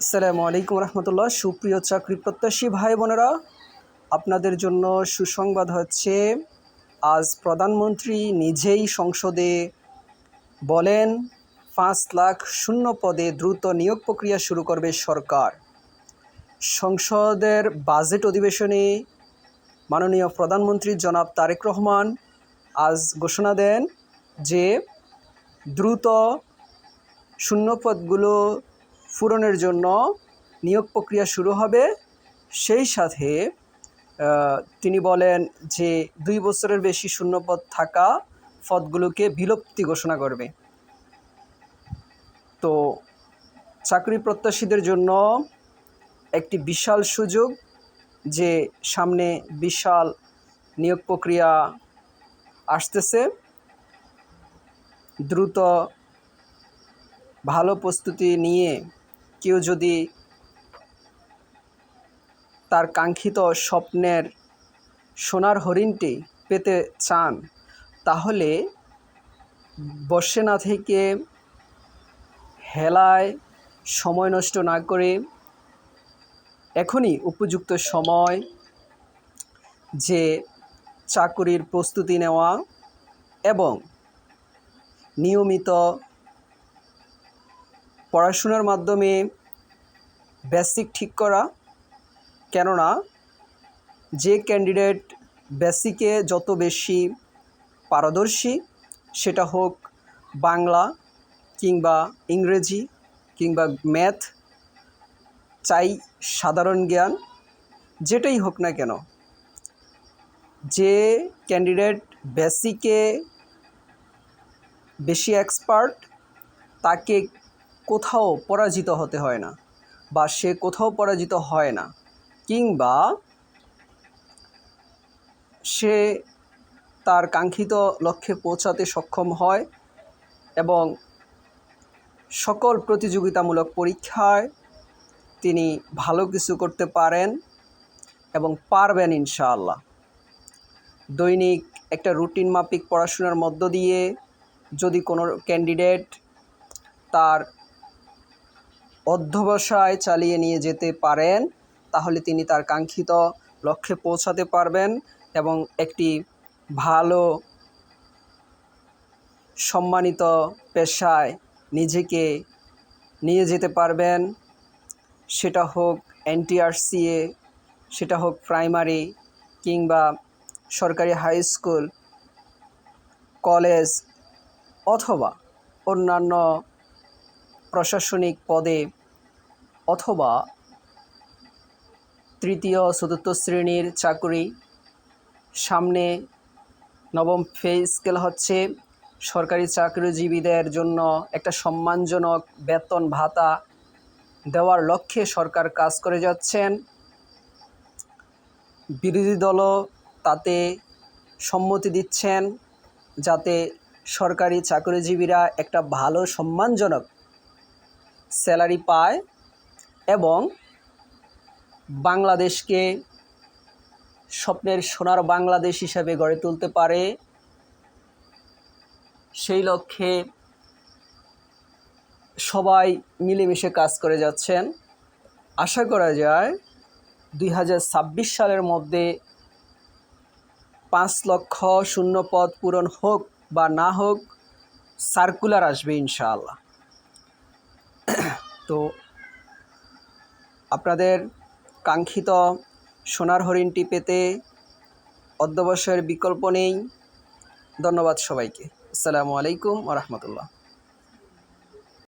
আসসালামু আলাইকুম রহমতুল্লাহ। সুপ্রিয় চাকরি প্রত্যাশী ভাই বোনেরা, আপনাদের জন্য সুসংবাদ হচ্ছে আজ প্রধানমন্ত্রী নিজেই সংসদে বলেন ৫ লাখ শূন্য পদে দ্রুত নিয়োগ প্রক্রিয়া শুরু করবে সরকার। সংসদের বাজেট অধিবেশনে মাননীয় প্রধানমন্ত্রী জনাব তারেক রহমান আজ ঘোষণা দেন যে দ্রুত শূন্যপদগুলো পূরণের জন্য নিয়োগ প্রক্রিয়া শুরু হবে। সেই সাথে তিনি বলেন যে ২ বছরের বেশি শূন্যপদ থাকা পদগুলোকে বিলুপ্তি ঘোষণা করবে। তো চাকরি প্রত্যাশীদের জন্য একটি বিশাল সুযোগ যে সামনে বিশাল নিয়োগ প্রক্রিয়া আসতেছে। দ্রুত ভালো প্রস্তুতি নিয়ে কেউ যদি তার কাঙ্ক্ষিত স্বপ্নের সোনার হরিণটি পেতে চান, তাহলে বসে না থেকে হেলায় সময় নষ্ট না করে এখনই উপযুক্ত সময় যে চাকরির প্রস্তুতি নেওয়া এবং নিয়মিত পড়াশোনার মাধ্যমে বেসিক ঠিক করা। কেননা যে ক্যান্ডিডেট বেসিকে যত বেশি পারদর্শী, সেটা হোক বাংলা কিংবা ইংরেজি কিংবা ম্যাথ, চাই সাধারণ জ্ঞান, যেটাই হোক না কেন, যে ক্যান্ডিডেট বেসিকে বেশি এক্সপার্ট তাকে কোথাও পরাজিত হতে হয় না, বা সে কোথাও পরাজিত হয় না, কিংবা সে তার কাঙ্ক্ষিত লক্ষ্যে পৌঁছাতে সক্ষম হয় এবং সকল প্রতিযোগিতামূলক পরীক্ষায় তিনি ভালো কিছু করতে পারেন এবং পারবেন ইনশাআল্লাহ। দৈনিক একটা রুটিন মাফিক পড়াশোনার মধ্য দিয়ে যদি কোনো ক্যান্ডিডেট তার অধ্যবসায় চালিয়ে নিয়ে যেতে পারেন, তাহলে তিনি তার কাঙ্ক্ষিত লক্ষ্যে পৌঁছাতে পারবেন এবং একটি ভালো সম্মানিত পেশায় নিজেকে নিয়ে যেতে পারবেন। সেটা হোক NTRCA, সেটা হোক প্রাইমারি কিংবা সরকারি হাই স্কুল, কলেজ অথবা অন্যান্য প্রশাসনিক পদে, অথবা তৃতীয় চতুর্থ শ্রেণীর চাকরি। সামনে নবম পে স্কেল হচ্ছে। সরকারি চাকরিজীবীদের জন্য একটা সম্মানজনক বেতন ভাতা দেওয়ার লক্ষ্যে সরকার কাজ করে যাচ্ছেন। বিরোধী দলও তাতে সম্মতি দিচ্ছেন যাতে সরকারি চাকরিজীবীরা একটা ভালো সম্মানজনক স্যালারি পায় এবং বাংলাদেশকে স্বপ্নের সোনার বাংলাদেশ হিসাবে গড়ে তুলতে পারে। সেই লক্ষ্যে সবাই মিলেমিশে কাজ করে যাচ্ছেন। আশা করা যায় 2026 সালের মধ্যে 5 লক্ষ শূন্য পদ পূরণ হোক বা না হোক, সার্কুলার আসবে ইনশাআল্লাহ। তো আপনাদের কাঙ্ক্ষিত সোনার হরিণটি পেতে অধ্যবসায়ের বিকল্প নেই। ধন্যবাদ সবাইকে। আসসালামু আলাইকুম ওয়া রাহমাতুল্লাহ।